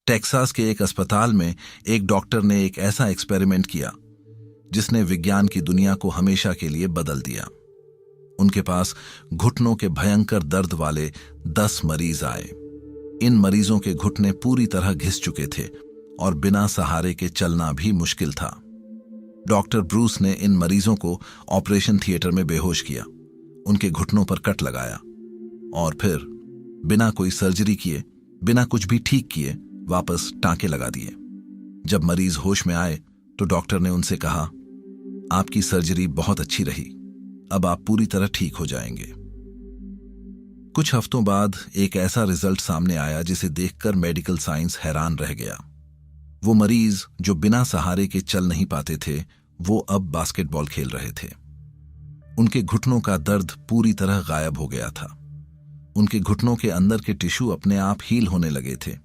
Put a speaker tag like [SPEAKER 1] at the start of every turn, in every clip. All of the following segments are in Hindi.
[SPEAKER 1] टेक्सास के एक अस्पताल में एक डॉक्टर ने एक ऐसा एक्सपेरिमेंट किया जिसने विज्ञान की दुनिया को हमेशा के लिए बदल दिया। उनके पास घुटनों के भयंकर दर्द वाले 10 मरीज आए। इन मरीजों के घुटने पूरी तरह घिस चुके थे और बिना सहारे के चलना भी मुश्किल था। डॉक्टर ब्रूस ने इन मरीजों को ऑपरेशन थिएटर में बेहोश किया, उनके घुटनों पर कट लगाया और फिर बिना कोई सर्जरी किए, बिना कुछ भी ठीक किए, वापस टांके लगा दिए। जब मरीज होश में आए तो डॉक्टर ने उनसे कहा, आपकी सर्जरी बहुत अच्छी रही, अब आप पूरी तरह ठीक हो जाएंगे। कुछ हफ्तों बाद एक ऐसा रिजल्ट सामने आया जिसे देखकर मेडिकल साइंस हैरान रह गया। वो मरीज जो बिना सहारे के चल नहीं पाते थे, वो अब बास्केटबॉल खेल रहे थे। उनके घुटनों का दर्द पूरी तरह गायब हो गया था। उनके घुटनों के अंदर के टिश्यू अपने आप हील होने लगे थे।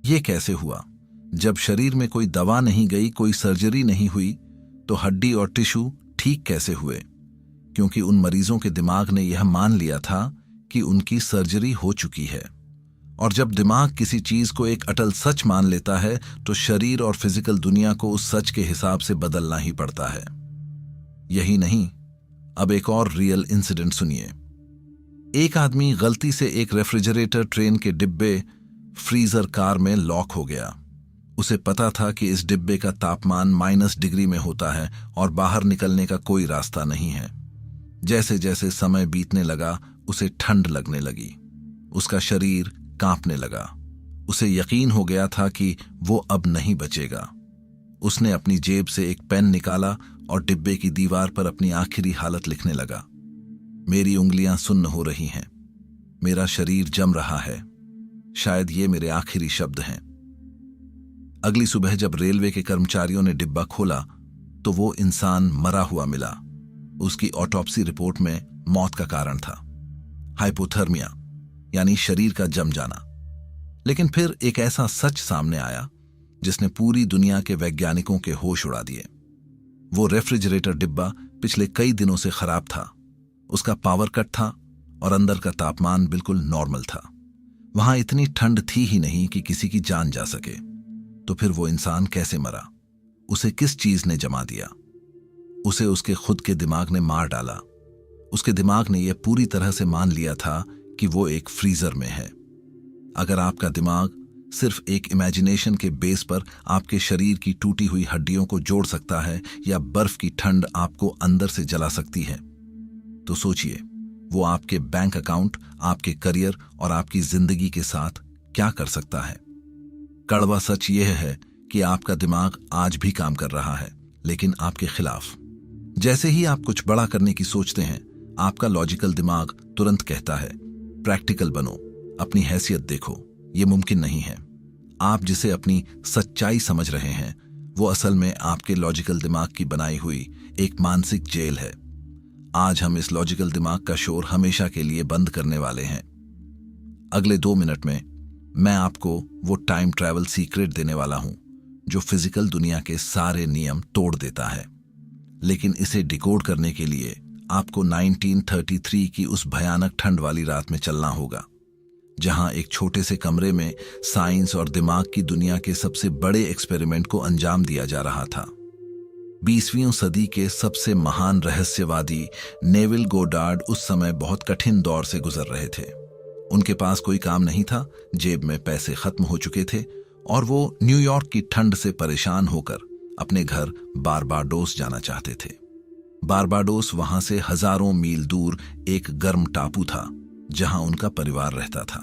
[SPEAKER 1] ये कैसे हुआ? जब शरीर में कोई दवा नहीं गई, कोई सर्जरी नहीं हुई, तो हड्डी और टिश्यू ठीक कैसे हुए? क्योंकि उन मरीजों के दिमाग ने यह मान लिया था कि उनकी सर्जरी हो चुकी है। और जब दिमाग किसी चीज को एक अटल सच मान लेता है तो शरीर और फिजिकल दुनिया को उस सच के हिसाब से बदलना ही पड़ता है। यही नहीं, अब एक और रियल इंसिडेंट सुनिए। एक आदमी गलती से एक रेफ्रिजरेटर ट्रेन के डिब्बे फ्रीजर कार में लॉक हो गया। उसे पता था कि इस डिब्बे का तापमान -डिग्री में होता है और बाहर निकलने का कोई रास्ता नहीं है। जैसे जैसे समय बीतने लगा, उसे ठंड लगने लगी, उसका शरीर कांपने लगा। उसे यकीन हो गया था कि वो अब नहीं बचेगा। उसने अपनी जेब से एक पेन निकाला और डिब्बे की दीवार पर अपनी आखिरी हालत लिखने लगा। मेरी उंगलियां सुन्न हो रही हैं, मेरा शरीर जम रहा है, शायद ये मेरे आखिरी शब्द हैं। अगली सुबह जब रेलवे के कर्मचारियों ने डिब्बा खोला तो वो इंसान मरा हुआ मिला। उसकी ऑटोप्सी रिपोर्ट में मौत का कारण था हाइपोथर्मिया, यानी शरीर का जम जाना। लेकिन फिर एक ऐसा सच सामने आया जिसने पूरी दुनिया के वैज्ञानिकों के होश उड़ा दिए। वो रेफ्रिजरेटर डिब्बा पिछले कई दिनों से खराब था, उसका पावर कट था और अंदर का तापमान बिल्कुल नॉर्मल था। वहां इतनी ठंड थी ही नहीं कि किसी की जान जा सके। तो फिर वो इंसान कैसे मरा? उसे किस चीज ने जमा दिया? उसे उसके खुद के दिमाग ने मार डाला। उसके दिमाग ने यह पूरी तरह से मान लिया था कि वो एक फ्रीजर में है। अगर आपका दिमाग सिर्फ एक इमेजिनेशन के बेस पर आपके शरीर की टूटी हुई हड्डियों को जोड़ सकता है या बर्फ की ठंड आपको अंदर से जला सकती है, तो सोचिए वो आपके बैंक अकाउंट, आपके करियर और आपकी जिंदगी के साथ क्या कर सकता है। कड़वा सच यह है कि आपका दिमाग आज भी काम कर रहा है, लेकिन आपके खिलाफ। जैसे ही आप कुछ बड़ा करने की सोचते हैं, आपका लॉजिकल दिमाग तुरंत कहता है, प्रैक्टिकल बनो, अपनी हैसियत देखो, ये मुमकिन नहीं है। आप जिसे अपनी सच्चाई समझ रहे हैं, वो असल में आपके लॉजिकल दिमाग की बनाई हुई एक मानसिक जेल है। आज हम इस लॉजिकल दिमाग का शोर हमेशा के लिए बंद करने वाले हैं। अगले 2 मिनट में मैं आपको वो टाइम ट्रैवल सीक्रेट देने वाला हूं जो फिजिकल दुनिया के सारे नियम तोड़ देता है। लेकिन इसे डिकोड करने के लिए आपको 1933 की उस भयानक ठंड वाली रात में चलना होगा, जहां एक छोटे से कमरे में साइंस और दिमाग की दुनिया के सबसे बड़े एक्सपेरिमेंट को अंजाम दिया जा रहा था। 20वीं सदी के सबसे महान रहस्यवादी नेविल गोडार्ड उस समय बहुत कठिन दौर से गुजर रहे थे। उनके पास कोई काम नहीं था, जेब में पैसे खत्म हो चुके थे और वो न्यूयॉर्क की ठंड से परेशान होकर अपने घर बारबाडोस जाना चाहते थे। बारबाडोस वहां से हजारों मील दूर एक गर्म टापू था जहां उनका परिवार रहता था।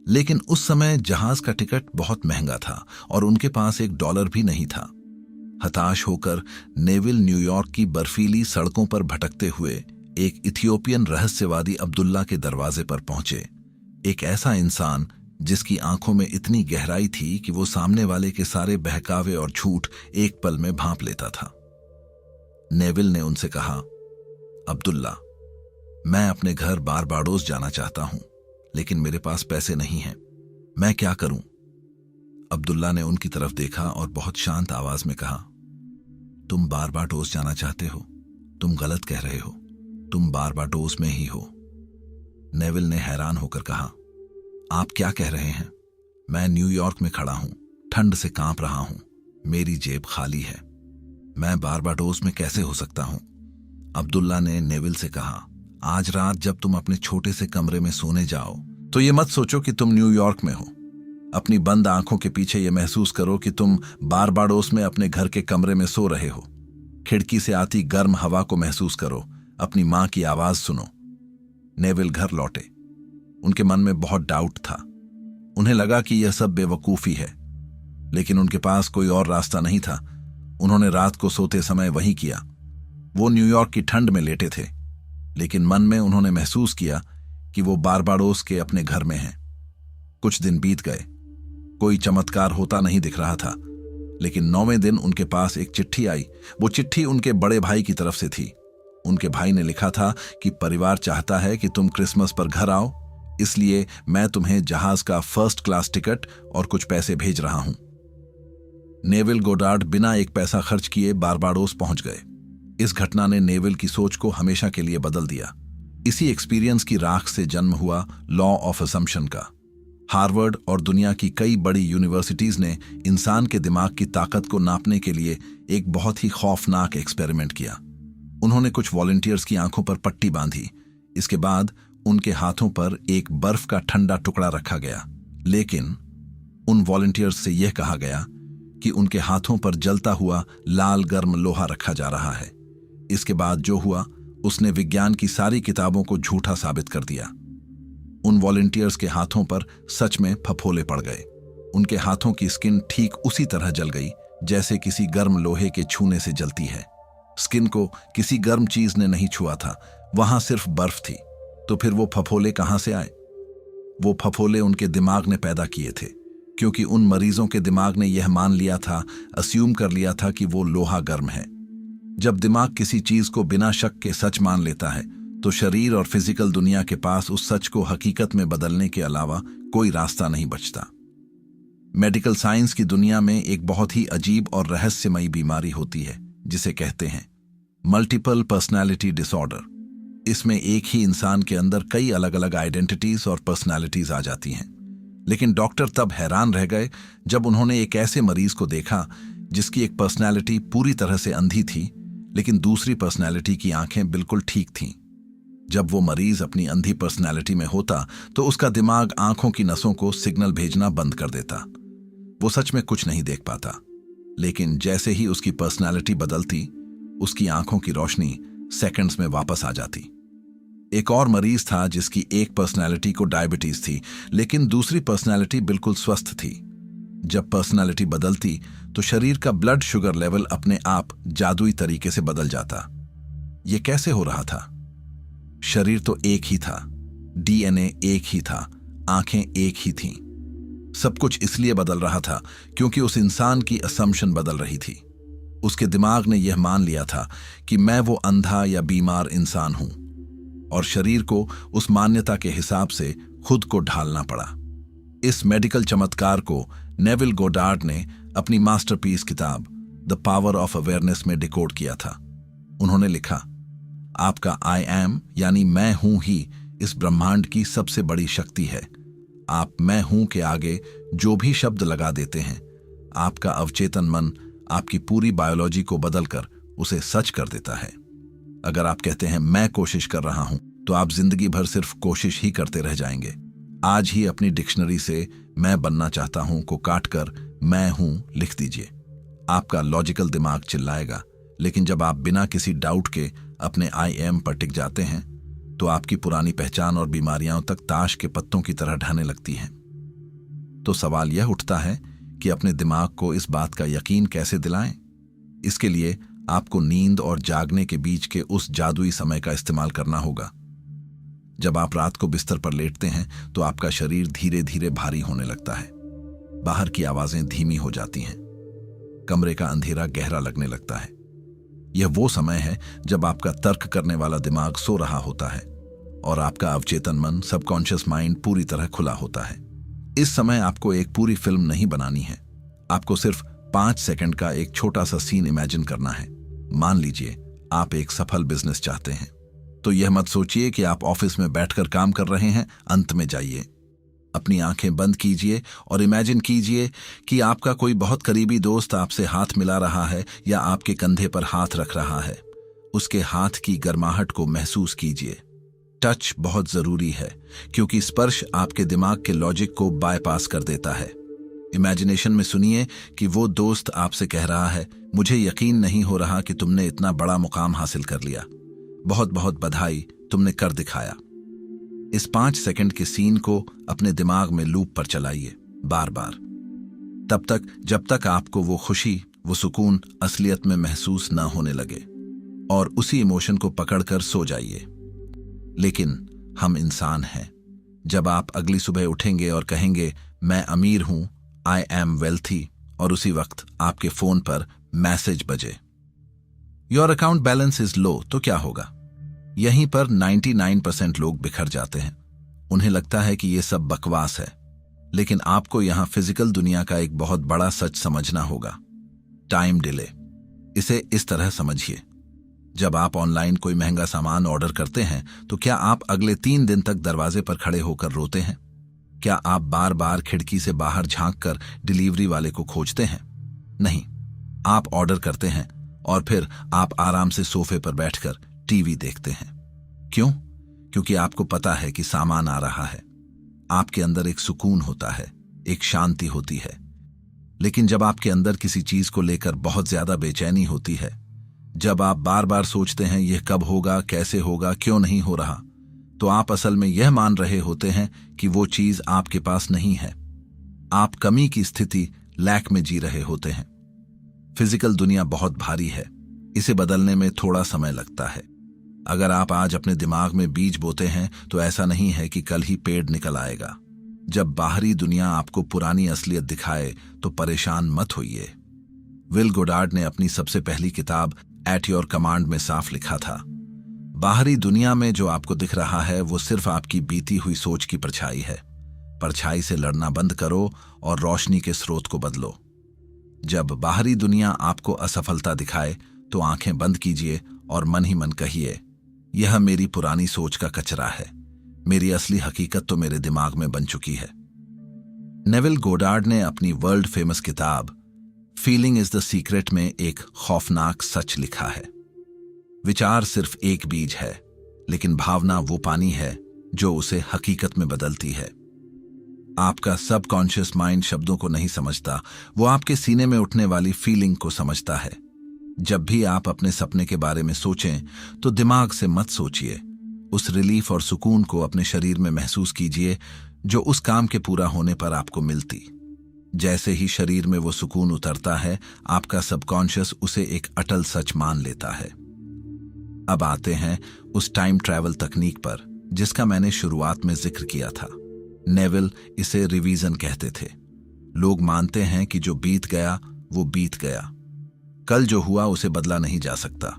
[SPEAKER 1] लेकिन उस समय जहाज का टिकट बहुत महंगा था और उनके पास $1 भी नहीं था। हताश होकर नेविल न्यूयॉर्क की बर्फीली सड़कों पर भटकते हुए एक इथियोपियन रहस्यवादी अब्दुल्ला के दरवाजे पर पहुंचे। एक ऐसा इंसान जिसकी आंखों में इतनी गहराई थी कि वो सामने वाले के सारे बहकावे और झूठ एक पल में भांप लेता था। नेविल ने उनसे कहा, अब्दुल्ला, मैं अपने घर बारबाडोस जाना चाहता हूं, लेकिन मेरे पास पैसे नहीं हैं, मैं क्या करूं? अब्दुल्ला ने उनकी तरफ देखा और बहुत शांत आवाज में कहा, तुम बारबाडोस जाना चाहते हो? तुम गलत कह रहे हो, तुम बारबाडोस में ही हो। नेविल ने हैरान होकर कहा, आप क्या कह रहे हैं? मैं न्यूयॉर्क में खड़ा हूं, ठंड से कांप रहा हूं, मेरी जेब खाली है। मैं बारबाडोस में कैसे हो सकता हूं? अब्दुल्ला ने नेविल से कहा, आज रात जब तुम अपने छोटे से कमरे में सोने जाओ तो ये मत सोचो कि तुम न्यूयॉर्क में हो। अपनी बंद आंखों के पीछे ये महसूस करो कि तुम बारबाडोस में अपने घर के कमरे में सो रहे हो। खिड़की से आती गर्म हवा को महसूस करो, अपनी मां की आवाज सुनो। नेविल घर लौटे। उनके मन में बहुत डाउट था। उन्हें लगा कि यह सब बेवकूफी है, लेकिन उनके पास कोई और रास्ता नहीं था। उन्होंने रात को सोते समय वही किया। वो न्यूयॉर्क की ठंड में लेटे थे, लेकिन मन में उन्होंने महसूस किया कि वो बारबाडोस के अपने घर में हैं। कुछ दिन बीत गए, कोई चमत्कार होता नहीं दिख रहा था, लेकिन 9वें दिन उनके पास एक चिट्ठी आई। वो चिट्ठी उनके बड़े भाई की तरफ से थी। उनके भाई ने लिखा था कि परिवार चाहता है कि तुम क्रिसमस पर घर आओ, इसलिए मैं तुम्हें जहाज का फर्स्ट क्लास टिकट और कुछ पैसे भेज रहा हूं। नेविल गोडार्ड बिना एक पैसा खर्च किए बारबाडोस पहुंच गए। इस घटना ने नेविल की सोच को हमेशा के लिए बदल दिया। इसी एक्सपीरियंस की राख से जन्म हुआ लॉ ऑफ असम्पशन का। हार्वर्ड और दुनिया की कई बड़ी यूनिवर्सिटीज ने इंसान के दिमाग की ताकत को नापने के लिए एक बहुत ही खौफनाक एक्सपेरिमेंट किया। उन्होंने कुछ वॉलंटियर्स की आंखों पर पट्टी बांधी। इसके बाद उनके हाथों पर एक बर्फ का ठंडा टुकड़ा रखा गया, लेकिन उन वॉलंटियर्स से यह कहा गया कि उनके हाथों पर जलता हुआ लाल गर्म लोहा रखा जा रहा है। इसके बाद जो हुआ उसने विज्ञान की सारी किताबों को झूठा साबित कर दिया। उन वॉलंटियर्स के हाथों पर सच में फफोले पड़ गए। उनके हाथों की स्किन ठीक उसी तरह जल गई जैसे किसी गर्म लोहे के छूने से जलती है। स्किन को किसी गर्म चीज ने नहीं छुआ था, वहां सिर्फ बर्फ थी। तो फिर वो फफोले कहां से आए? वो फफोले उनके दिमाग ने पैदा किए थे, क्योंकि उन मरीजों के दिमाग ने यह मान लिया था, अस्यूम कर लिया था कि वो लोहा गर्म है। जब दिमाग किसी चीज को बिना शक के सच मान लेता है, तो शरीर और फिजिकल दुनिया के पास उस सच को हकीकत में बदलने के अलावा कोई रास्ता नहीं बचता। मेडिकल साइंस की दुनिया में एक बहुत ही अजीब और रहस्यमयी बीमारी होती है जिसे कहते हैं मल्टीपल पर्सनैलिटी डिसऑर्डर। इसमें एक ही इंसान के अंदर कई अलग अलग आइडेंटिटीज और पर्सनैलिटीज आ जाती हैं। लेकिन डॉक्टर तब हैरान रह गए जब उन्होंने एक ऐसे मरीज को देखा जिसकी एक पर्सनैलिटी पूरी तरह से अंधी थी, लेकिन दूसरी पर्सनैलिटी की आंखें बिल्कुल ठीक थीं। जब वो मरीज अपनी अंधी पर्सनैलिटी में होता तो उसका दिमाग आंखों की नसों को सिग्नल भेजना बंद कर देता। वो सच में कुछ नहीं देख पाता, लेकिन जैसे ही उसकी पर्सनैलिटी बदलती, उसकी आंखों की रोशनी सेकंड्स में वापस आ जाती। एक और मरीज था जिसकी एक पर्सनैलिटी को डायबिटीज थी, लेकिन दूसरी पर्सनैलिटी बिल्कुल स्वस्थ थी। जब पर्सनैलिटी बदलती तो शरीर का ब्लड शुगर लेवल अपने आप जादुई तरीके से बदल जाता। यह कैसे हो रहा था? शरीर तो एक ही था, डीएनए एक ही था, आंखें एक ही थीं। सब कुछ इसलिए बदल रहा था क्योंकि उस इंसान की असम्पशन बदल रही थी। उसके दिमाग ने यह मान लिया था कि मैं वो अंधा या बीमार इंसान हूं, और शरीर को उस मान्यता के हिसाब से खुद को ढालना पड़ा। इस मेडिकल चमत्कार को नेविल गोडार्ड ने अपनी मास्टरपीस किताब द पावर ऑफ अवेयरनेस में डिकोड किया था। उन्होंने लिखा, आपका आई एम यानी मैं हूं ही इस ब्रह्मांड की सबसे बड़ी शक्ति है। आप मैं हूं के आगे जो भी शब्द लगा देते हैं, आपका अवचेतन मन आपकी पूरी बायोलॉजी को बदलकर उसे सच कर देता है। अगर आप कहते हैं मैं कोशिश कर रहा हूं, तो आप जिंदगी भर सिर्फ कोशिश ही करते रह जाएंगे। आज ही अपनी डिक्शनरी से मैं बनना चाहता हूं को काटकर मैं हूं लिख दीजिए। आपका लॉजिकल दिमाग चिल्लाएगा, लेकिन जब आप बिना किसी डाउट के अपने आई एम पर टिक जाते हैं, तो आपकी पुरानी पहचान और बीमारियां तक ताश के पत्तों की तरह ढहने लगती हैं। तो सवाल यह उठता है कि अपने दिमाग को इस बात का यकीन कैसे दिलाएं? इसके लिए आपको नींद और जागने के बीच के उस जादुई समय का इस्तेमाल करना होगा। जब आप रात को बिस्तर पर लेटते हैं तो आपका शरीर धीरे धीरे भारी होने लगता है। बाहर की आवाजें धीमी हो जाती हैं। कमरे का अंधेरा गहरा लगने लगता है। यह वो समय है जब आपका तर्क करने वाला दिमाग सो रहा होता है और आपका अवचेतन मन, सबकॉन्शियस माइंड पूरी तरह खुला होता है। इस समय आपको एक पूरी फिल्म नहीं बनानी है। आपको सिर्फ 5 सेकंड का एक छोटा सा सीन इमेजिन करना है। मान लीजिए आप एक सफल बिजनेस चाहते हैं, तो यह मत सोचिए कि आप ऑफिस में बैठकर काम कर रहे हैं। अंत में जाइए, अपनी आंखें बंद कीजिए और इमेजिन कीजिए कि आपका कोई बहुत करीबी दोस्त आपसे हाथ मिला रहा है या आपके कंधे पर हाथ रख रहा है। उसके हाथ की गर्माहट को महसूस कीजिए। टच बहुत जरूरी है क्योंकि स्पर्श आपके दिमाग के लॉजिक को बायपास कर देता है। इमेजिनेशन में सुनिए कि वो दोस्त आपसे कह रहा है, मुझे यकीन नहीं हो रहा कि तुमने इतना बड़ा मुकाम हासिल कर लिया। बहुत बहुत बधाई, तुमने कर दिखाया। इस 5 सेकंड के सीन को अपने दिमाग में लूप पर चलाइए बार बार, तब तक जब तक आपको वो खुशी, वो सुकून असलियत में महसूस न होने लगे, और उसी इमोशन को पकड़कर सो जाइए। लेकिन हम इंसान हैं। जब आप अगली सुबह उठेंगे और कहेंगे मैं अमीर हूं, आई एम वेल्थी, और उसी वक्त आपके फोन पर मैसेज बजे, your account balance is low, तो क्या होगा? यहीं पर 99% लोग बिखर जाते हैं। उन्हें लगता है कि यह सब बकवास है, लेकिन आपको यहां फिजिकल दुनिया का एक बहुत बड़ा सच समझना होगा। Time delay. इसे इस तरह समझिए, जब आप ऑनलाइन कोई महंगा सामान ऑर्डर करते हैं तो क्या आप अगले 3 दिन तक दरवाजे पर खड़े होकर रोते हैं? क्या आप बार बार खिड़की से बाहर झांककर डिलीवरी वाले को खोजते हैं? नहीं, आप ऑर्डर करते हैं और फिर आप आराम से सोफे पर बैठकर टीवी देखते हैं। क्यों? क्योंकि आपको पता है कि सामान आ रहा है। आपके अंदर एक सुकून होता है, एक शांति होती है। लेकिन जब आपके अंदर किसी चीज को लेकर बहुत ज्यादा बेचैनी होती है, जब आप बार बार सोचते हैं यह कब होगा, कैसे होगा, क्यों नहीं हो रहा, तो आप असल में यह मान रहे होते हैं कि वो चीज आपके पास नहीं है। आप कमी की स्थिति, लैक में जी रहे होते हैं। फिजिकल दुनिया बहुत भारी है, इसे बदलने में थोड़ा समय लगता है। अगर आप आज अपने दिमाग में बीज बोते हैं तो ऐसा नहीं है कि कल ही पेड़ निकल आएगा। जब बाहरी दुनिया आपको पुरानी असलियत दिखाए तो परेशान मत होइए। विल गोडार्ड ने अपनी सबसे पहली किताब एट योर कमांड में साफ लिखा था, बाहरी दुनिया में जो आपको दिख रहा है वो सिर्फ आपकी बीती हुई सोच की परछाई है। परछाई से लड़ना बंद करो और रोशनी के स्रोत को बदलो। जब बाहरी दुनिया आपको असफलता दिखाए तो आंखें बंद कीजिए और मन ही मन कहिए, यह मेरी पुरानी सोच का कचरा है, मेरी असली हकीकत तो मेरे दिमाग में बन चुकी है। नेविल गोडार्ड ने अपनी वर्ल्ड फेमस किताब फीलिंग इज द सीक्रेट में एक खौफनाक सच लिखा है। विचार सिर्फ एक बीज है, लेकिन भावना वो पानी है जो उसे हकीकत में बदलती है। आपका सबकॉन्शियस माइंड शब्दों को नहीं समझता, वो आपके सीने में उठने वाली फीलिंग को समझता है। जब भी आप अपने सपने के बारे में सोचें तो दिमाग से मत सोचिए, उस रिलीफ और सुकून को अपने शरीर में महसूस कीजिए जो उस काम के पूरा होने पर आपको मिलती। जैसे ही शरीर में वो सुकून उतरता है, आपका सबकॉन्शियस उसे एक अटल सच मान लेता है। अब आते हैं उस टाइम ट्रैवल तकनीक पर जिसका मैंने शुरुआत में जिक्र किया था। नेविल इसे रिवीजन कहते थे। लोग मानते हैं कि जो बीत गया वो बीत गया, कल जो हुआ उसे बदला नहीं जा सकता।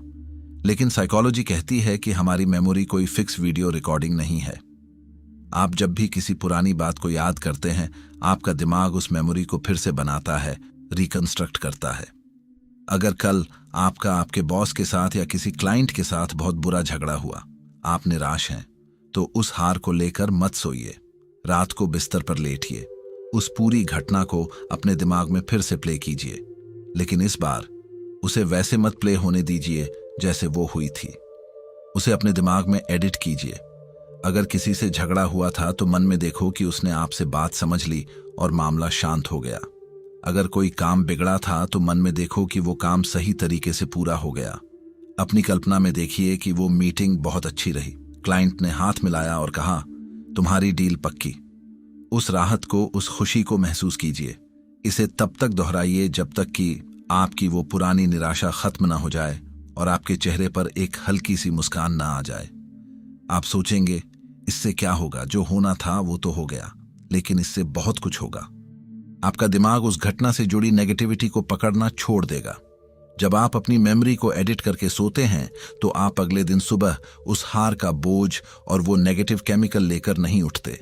[SPEAKER 1] लेकिन साइकोलॉजी कहती है कि हमारी मेमोरी कोई फिक्स वीडियो रिकॉर्डिंग नहीं है। आप जब भी किसी पुरानी बात को याद करते हैं, आपका दिमाग उस मेमोरी को फिर से बनाता है, रिकंस्ट्रक्ट करता है। अगर कल आपका आपके बॉस के साथ या किसी क्लाइंट के साथ बहुत बुरा झगड़ा हुआ, आप निराश हैं, तो उस हार को लेकर मत सोइए। रात को बिस्तर पर लेटिए, उस पूरी घटना को अपने दिमाग में फिर से प्ले कीजिए, लेकिन इस बार उसे वैसे मत प्ले होने दीजिए जैसे वो हुई थी। उसे अपने दिमाग में एडिट कीजिए। अगर किसी से झगड़ा हुआ था तो मन में देखो कि उसने आपसे बात समझ ली और मामला शांत हो गया। अगर कोई काम बिगड़ा था तो मन में देखो कि वो काम सही तरीके से पूरा हो गया। अपनी कल्पना में देखिए कि वो मीटिंग बहुत अच्छी रही, क्लाइंट ने हाथ मिलाया और कहा तुम्हारी डील पक्की। उस राहत को, उस खुशी को महसूस कीजिए। इसे तब तक दोहराइए जब तक कि आपकी वो पुरानी निराशा खत्म ना हो जाए और आपके चेहरे पर एक हल्की सी मुस्कान ना आ जाए। आप सोचेंगे इससे क्या होगा, जो होना था वो तो हो गया, लेकिन इससे बहुत कुछ होगा। आपका दिमाग उस घटना से जुड़ी नेगेटिविटी को पकड़ना छोड़ देगा। जब आप अपनी मेमोरी को एडिट करके सोते हैं तो आप अगले दिन सुबह उस हार का बोझ और वो नेगेटिव केमिकल लेकर नहीं उठते।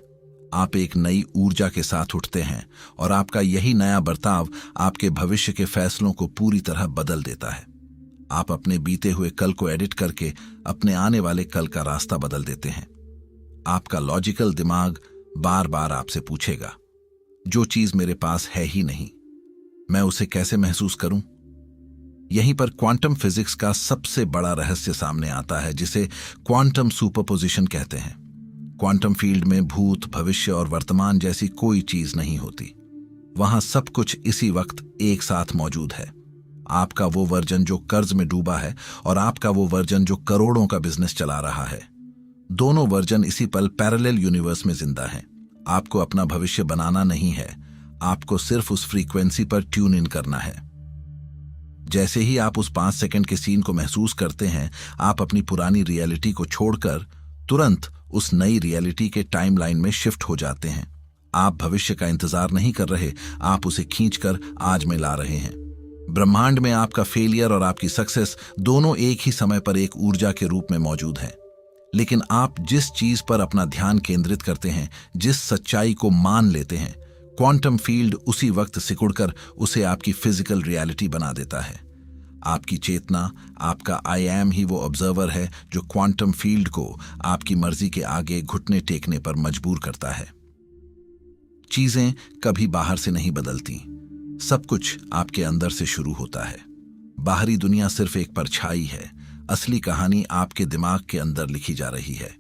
[SPEAKER 1] आप एक नई ऊर्जा के साथ उठते हैं और आपका यही नया बर्ताव आपके भविष्य के फैसलों को पूरी तरह बदल देता है। आप अपने बीते हुए कल को एडिट करके अपने आने वाले कल का रास्ता बदल देते हैं। आपका लॉजिकल दिमाग बार बार आपसे पूछेगा, जो चीज मेरे पास है ही नहीं, मैं उसे कैसे महसूस करूं? यहीं पर क्वांटम फिजिक्स का सबसे बड़ा रहस्य सामने आता है, जिसे क्वांटम सुपरपोजिशन कहते हैं। क्वांटम फील्ड में भूत, भविष्य और वर्तमान जैसी कोई चीज नहीं होती। वहां सब कुछ इसी वक्त एक साथ मौजूद है। आपका वो वर्जन जो कर्ज में डूबा है और आपका वो वर्जन जो करोड़ों का बिजनेस चला रहा है। दोनों वर्जन इसी पल पैरेलल यूनिवर्स में जिंदा हैं। आपको अपना भविष्य बनाना नहीं है, आपको सिर्फ उस फ्रीक्वेंसी पर ट्यून इन करना है। जैसे ही आप उस 5 सेकंड के सीन को महसूस करते हैं, आप अपनी पुरानी रियलिटी को छोड़कर तुरंत उस नई रियलिटी के टाइमलाइन में शिफ्ट हो जाते हैं। आप भविष्य का इंतजार नहीं कर रहे, आप उसे खींचकर आज में ला रहे हैं। ब्रह्मांड में आपका फेलियर और आपकी सक्सेस दोनों एक ही समय पर एक ऊर्जा के रूप में मौजूद हैं। लेकिन आप जिस चीज पर अपना ध्यान केंद्रित करते हैं, जिस सच्चाई को मान लेते हैं, क्वांटम फील्ड उसी वक्त सिकुड़कर उसे आपकी फिजिकल रियलिटी बना देता है। आपकी चेतना, आपका आई एम ही वो ऑब्जर्वर है जो क्वांटम फील्ड को आपकी मर्जी के आगे घुटने टेकने पर मजबूर करता है। चीजें कभी बाहर से नहीं बदलती, सब कुछ आपके अंदर से शुरू होता है। बाहरी दुनिया सिर्फ एक परछाई है, असली कहानी आपके दिमाग के अंदर लिखी जा रही है।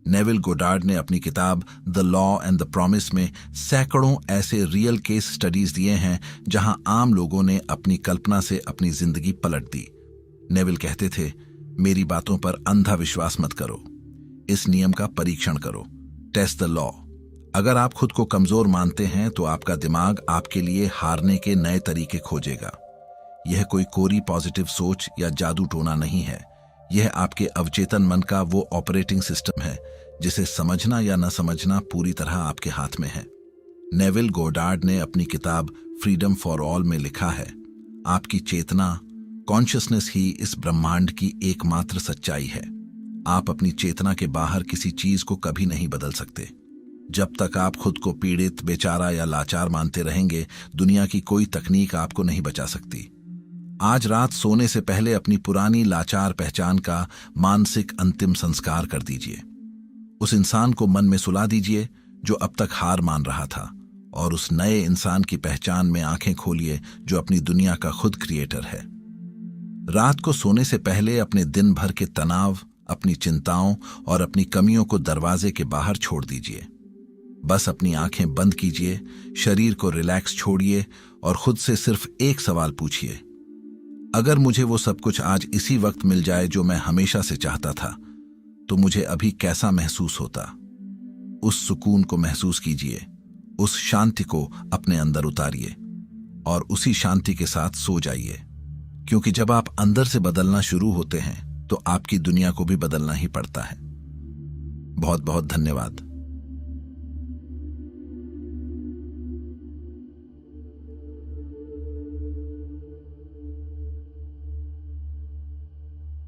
[SPEAKER 1] नेविल गोडार्ड ने अपनी किताब the law and the promise में सैकड़ों ऐसे रियल केस स्टडीज दिए हैं जहां आम लोगों ने अपनी कल्पना से अपनी जिंदगी पलट दी। नेविल कहते थे, मेरी बातों पर अंधा विश्वास मत करो, इस नियम का परीक्षण करो, टेस्ट द लॉ। अगर आप खुद को कमजोर मानते हैं तो आपका दिमाग आपके लिए हारने के नए तरीके खोजेगा। यह कोई कोरी पॉजिटिव सोच या जादू टोना नहीं है, यह आपके अवचेतन मन का वो ऑपरेटिंग सिस्टम है जिसे समझना या न समझना पूरी तरह आपके हाथ में है। नेविल गोडार्ड ने अपनी किताब फ्रीडम फॉर ऑल में लिखा है, आपकी चेतना, कॉन्शियसनेस ही इस ब्रह्मांड की एकमात्र सच्चाई है। आप अपनी चेतना के बाहर किसी चीज को कभी नहीं बदल सकते। जब तक आप खुद को पीड़ित, बेचारा या लाचार मानते रहेंगे, दुनिया की कोई तकनीक आपको नहीं बचा सकती। आज रात सोने से पहले अपनी पुरानी लाचार पहचान का मानसिक अंतिम संस्कार कर दीजिए। उस इंसान को मन में सुला दीजिए जो अब तक हार मान रहा था, और उस नए इंसान की पहचान में आंखें खोलिए जो अपनी दुनिया का खुद क्रिएटर है। रात को सोने से पहले अपने दिन भर के तनाव, अपनी चिंताओं और अपनी कमियों को दरवाजे के बाहर छोड़ दीजिए। बस अपनी आंखें बंद कीजिए, शरीर को रिलैक्स छोड़िए और खुद से सिर्फ एक सवाल पूछिए, अगर मुझे वो सब कुछ आज इसी वक्त मिल जाए जो मैं हमेशा से चाहता था, तो मुझे अभी कैसा महसूस होता? उस सुकून को महसूस कीजिए, उस शांति को अपने अंदर उतारिए और उसी शांति के साथ सो जाइए। क्योंकि जब आप अंदर से बदलना शुरू होते हैं तो आपकी दुनिया को भी बदलना ही पड़ता है। बहुत बहुत धन्यवाद।